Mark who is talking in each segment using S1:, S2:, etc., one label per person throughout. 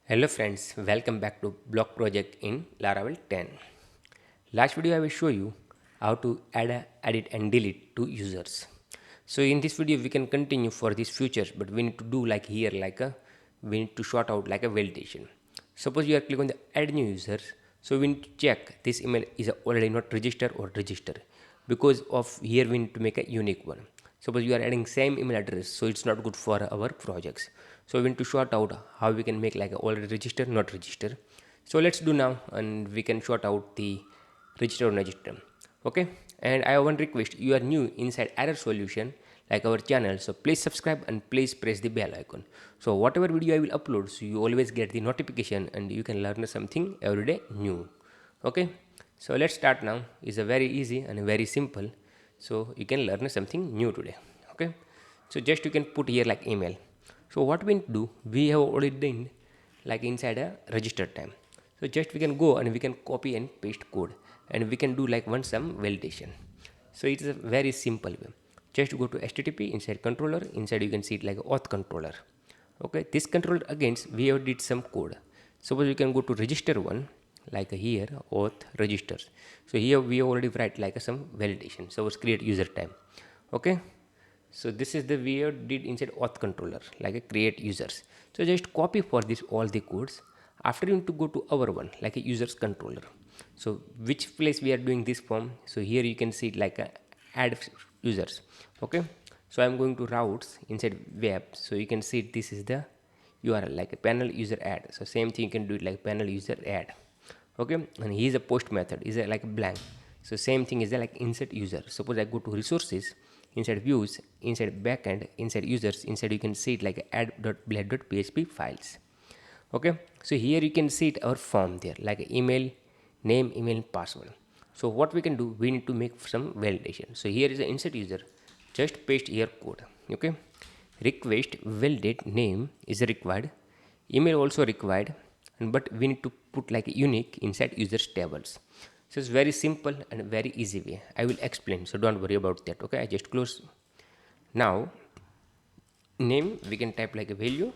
S1: Hello friends, welcome back to block project in Laravel 10. Last video I will show you how to edit and delete to users. So in this video we can continue for these features, but we need to do like here we need to sort out like a validation. Suppose you are click on the add new users, so we need to check this email is already not registered or registered, because of here we need to make a unique one. Suppose you are adding same email address, so it's not good for our projects. So we need to sort out how we can make like a already register not register. So let's do now, and we can sort out the register or register. Okay, and I have one request. You are new inside error solution like our channel, so please subscribe and please press the bell icon. So whatever video I will upload, so you always get the notification and you can learn something every day new. Okay, so let's start now. It's a very easy and very simple, so you can learn something new today. Okay, so just you can put here like email. So what we need to do, we have already done like inside a register time. So just we can go and we can copy and paste code, and we can do like one some validation. So it is a very simple way. Just go to HTTP inside controller, inside you can see it like auth controller. Okay, this controller against we have did some code. Suppose you can go to register one, like here auth registers. So here we already write like some validation. So let's create user time. Okay, so this is the we did inside auth controller like a create users. So just copy for this all the codes. After you need to go to our one like a users controller. So which place we are doing this from, so here you can see it like a add users. Okay, so I'm going to routes inside web, so you can see this is the URL like a panel user add. So same thing you can do it like panel user add. Okay, and here is a post method is a like a blank. So same thing is a like insert user. Suppose I go to resources, inside views, inside backend, inside users, inside you can see it like add.blade.php files. Okay, so here you can see it our form there like email, name, email, password. So what we can do, we need to make some validation. So here is the insert user, just paste here code. Okay, request validate name is required, email also required, and but we need to put like a unique inside users tables. So it's very simple and very easy way. I will explain, so don't worry about that. Okay, I just close. Now name we can type like a value,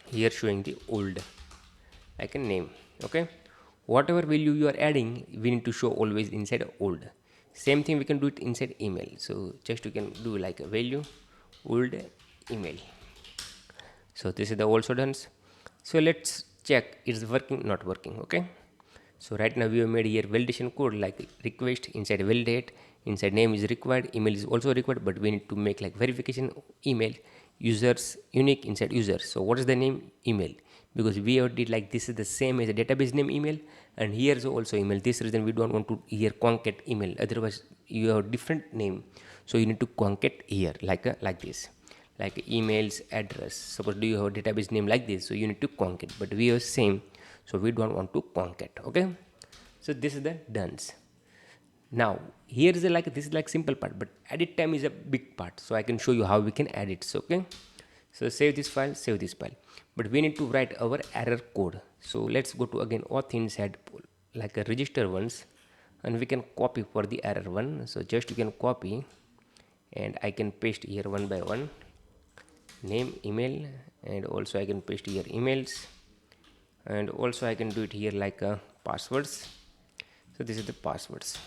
S1: here showing the old like a name. Okay, whatever value you are adding we need to show always inside old. Same thing we can do it inside email. So just you can do like a value old email. So this is the also done. So let's check it's working not working. Okay, so right now we have made here validation code like request inside validate, inside name is required, email is also required, but we need to make like verification email users unique inside users. So what is the name email, because we have did like this is the same as a database name email, and here is also email. This reason we don't want to here concat email, otherwise you have different name, so you need to concat here like this like emails address. Suppose do you have a database name like this, so you need to concat, but we have same, so we don't want to concat. Okay, so this is the done. Now here is a like this is like simple part, but edit time is a big part, so I can show you how we can edit. So okay, so save this file, but we need to write our error code. So let's go to again auth inside like a register ones, and we can copy for the error one. So just you can copy, and I can paste here one by one name email, and also I can paste here emails, and also I can do it here like passwords. So this is the passwords.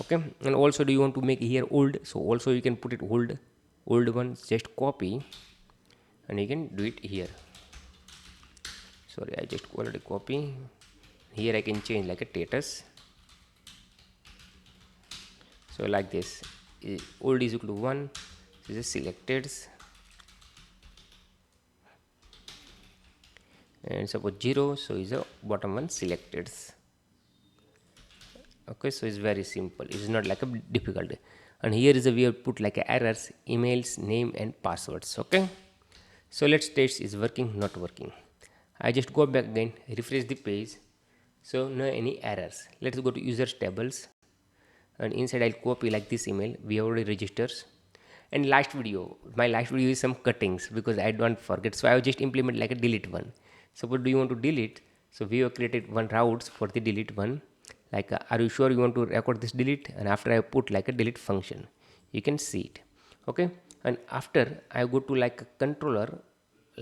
S1: Okay, and also do you want to make here old, so also you can put it old ones, just copy and you can do it here. Sorry, I just already copy here. I can change like a status, so like this old is equal to 1, this is selected, and suppose 0, so is a bottom one selected. Okay, so it's very simple, it's not like a difficult. And here is a we have put like a errors emails name and passwords. Okay, so let's test is working not working. I just go back again, refresh the page, so no any errors. Let's go to users tables, and inside I'll copy like this email we already registers. And last video, my last video is some cuttings because I don't forget, so I will just implement like a delete one. Suppose do you want to delete, so we have created one routes for the delete one, like are you sure you want to record this delete, and after I put like a delete function, you can see it. Okay, and after I go to like a controller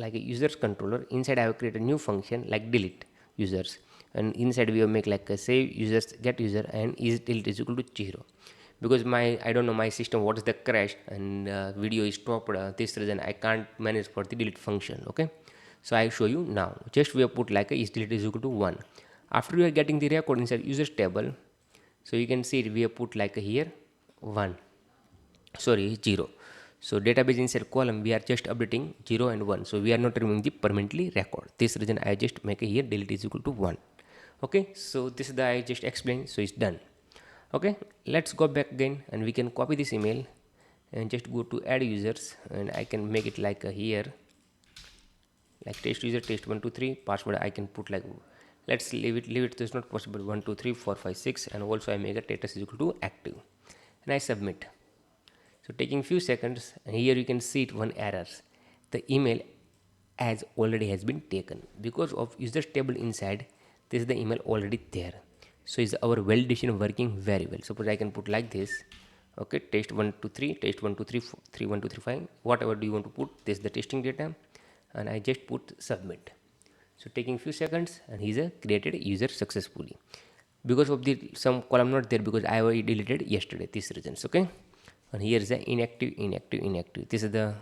S1: like a users controller. Inside I have created a new function like delete users, and inside we have make like a save users get user and is delete is equal to 0, because my I don't know my system what is the crash and video is stopped, this reason I can't manage for the delete function. Okay, so I show you now. Just we have put like a is delete is equal to 1. After we are getting the record inside users table, so you can see we have put like a here 1, sorry 0. So database inside column we are just updating 0 and 1, so we are not removing the permanently record. This reason I just make a here delete is equal to 1. Okay, so this is the I just explained, so it's done. Okay, let's go back again and we can copy this email and just go to add users, and I can make it like a here like test user test 123 password. I can put like, let's leave it it's not possible 1 2 3 4 5 6, and also I make a status is equal to active and I submit. So taking few seconds, and here you can see it one errors. The email has been taken because of users table inside. This is the email already there. So is our validation working very well. Suppose I can put like this. Okay, test 1 2 3, test 1 2 3 4, 3 1 2 3 5. Whatever do you want to put? This is the testing data, and I just put submit. So taking few seconds, and he's a created user successfully. Because of the some column not there because I deleted yesterday. These reasons. Okay, and here is the inactive. This is the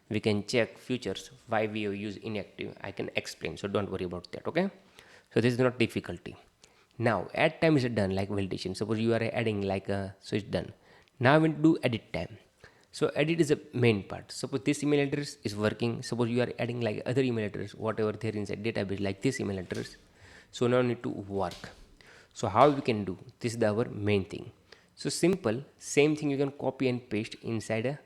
S1: we can check futures why we use inactive. I can explain, so don't worry about that. Okay, so this is not difficulty. Now add time is done like validation. Suppose you are adding like a, so it's done. Now we do edit time. So edit is the main part. Suppose this email address is working. Suppose you are adding like other email address, whatever there inside database like this email address. So now need to work. So how we can do this is our main thing. So simple, same thing you can copy and paste inside a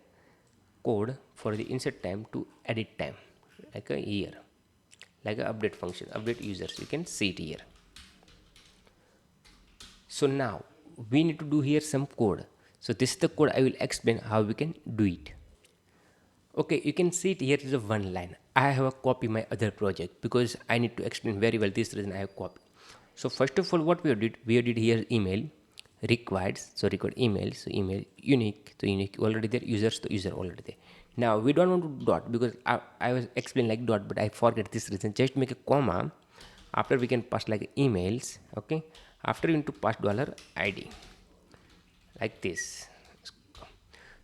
S1: code for the insert time to edit time, like a here, like a update function, update users. You can see it here. So now we need to do here some code. So this is the code I will explain how we can do it. Okay, you can see it here is a one line. I have a copy my other project because I need to explain very well this reason I have copy. So first of all, what we did here email required, so record email, so email unique, so unique already there, users to user already there. Now we don't want to dot because I was explaining like dot, but I forget this reason. Just make a comma. After we can pass like emails. Okay, after you need to pass $id like this.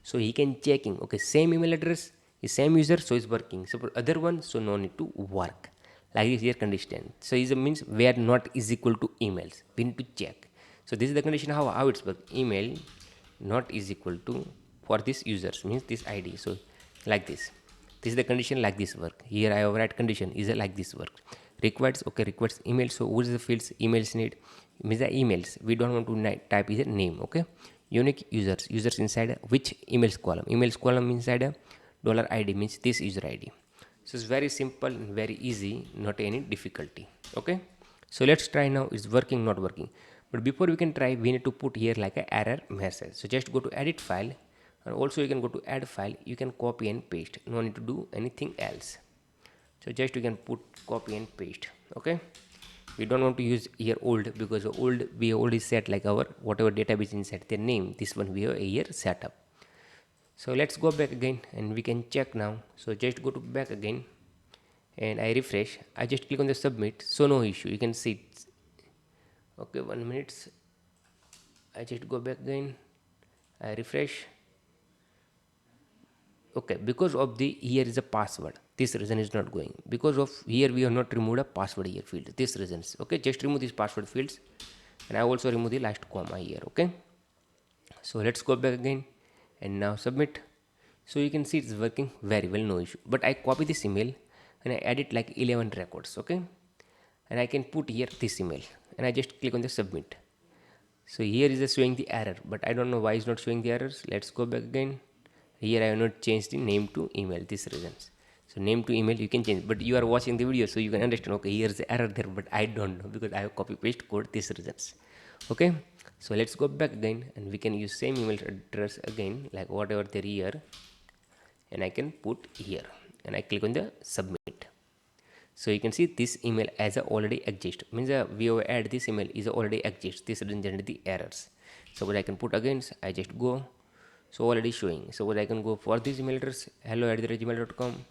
S1: So he can checking. Okay, same email address is same user, so it's working. So for other one, so no need to work. Like this here condition. So is means where not is equal to emails. We need to check. So this is the condition how it's work. Email not is equal to for this users means this ID. So like this. This is the condition like this work. Here I have write condition is like this work. Requires, okay, requires email. So what is the fields emails need? Means the emails. We don't want to type is a name. Okay. Unique users inside which emails column inside a $id means this user ID. So it's very simple and very easy, not any difficulty. Okay, so let's try now. It's working, not working, but before we can try we need to put here like a error message. So just go to edit file, and also you can go to add file. You can copy and paste, no need to do anything else. So just you can put copy and paste. Okay, we don't want to use here old because old we already set like our whatever database inside their name. This one we have here set up. So let's go back again and we can check now. So just go to back again and I refresh. I just click on the submit, so no issue, you can see it. Okay, 1 minute. I just go back again, I refresh. Okay, because of the here is a password, this reason is not going, because of here we have not removed a password here field, this reasons. Okay, just remove these password fields, and I also remove the last comma here. Okay, so let's go back again and now submit. So you can see it's working very well, no issue. But I copy this email and I edit like 11 records. Okay, and I can put here this email and I just click on the submit. So here is showing the error, but I don't know why it's not showing the errors. Let's go back again. Here I have not changed the name to email, this reasons. So name to email you can change, but you are watching the video so you can understand. Okay, here's the error there, but I don't know because I have copy paste code, this reasons. Okay, so let's go back again and we can use same email address again, like whatever there here, and I can put here and I click on the submit. So you can see this email as a already exist, means we have add this email is already exist. This doesn't generate the errors. So what I can put again, I just go, so already showing. So what I can go for this email address hello@gmail.com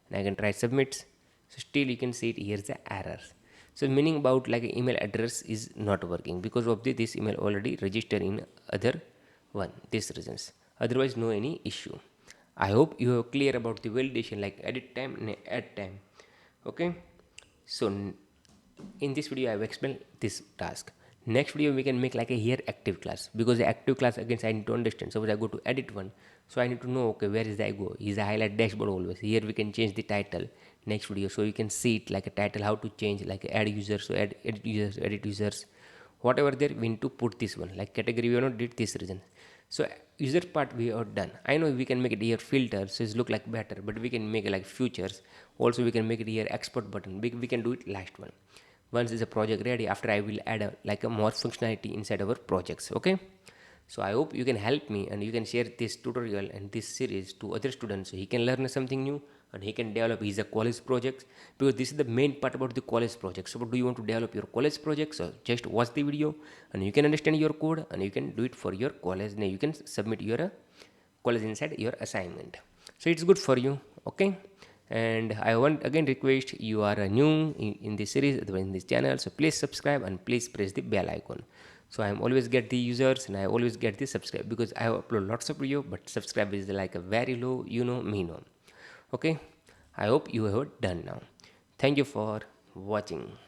S1: and I can try submits. So still you can see it here's the error. So meaning about like email address is not working because of this email already registered in other one, these reasons. Otherwise no any issue. I hope you are clear about the validation like edit time and add time. Okay. So in this video I have explained this task. Next video we can make like a here active class, because the active class again I need to understand. Suppose I go to edit one, so I need to know, okay, where is the I go, is the highlight dashboard always here. We can change the title next video, so you can see it like a title, how to change like add users, so add edit users, edit users, whatever there we need to put this one like category. We have not did this reason. So user part we are done. I know we can make it here filter, so it look like better, but we can make it like futures also. We can make it here export button. We can do it last one. Once is a project ready, after I will add like a more functionality inside our projects. Okay, so I hope you can help me and you can share this tutorial and this series to other students, so he can learn something new and he can develop his college projects, because this is the main part about the college project. So do you want to develop your college projects, so just watch the video and you can understand your code and you can do it for your college, and you can submit your college inside your assignment. So it's good for you. Okay, and I want again request, you are new in this series, in this channel, so please subscribe and please press the bell icon. So I am always get the users and I always get the subscribe, because I upload lots of video but subscribe is like a very low, you know, me know. Okay, I hope you have done now. Thank you for watching.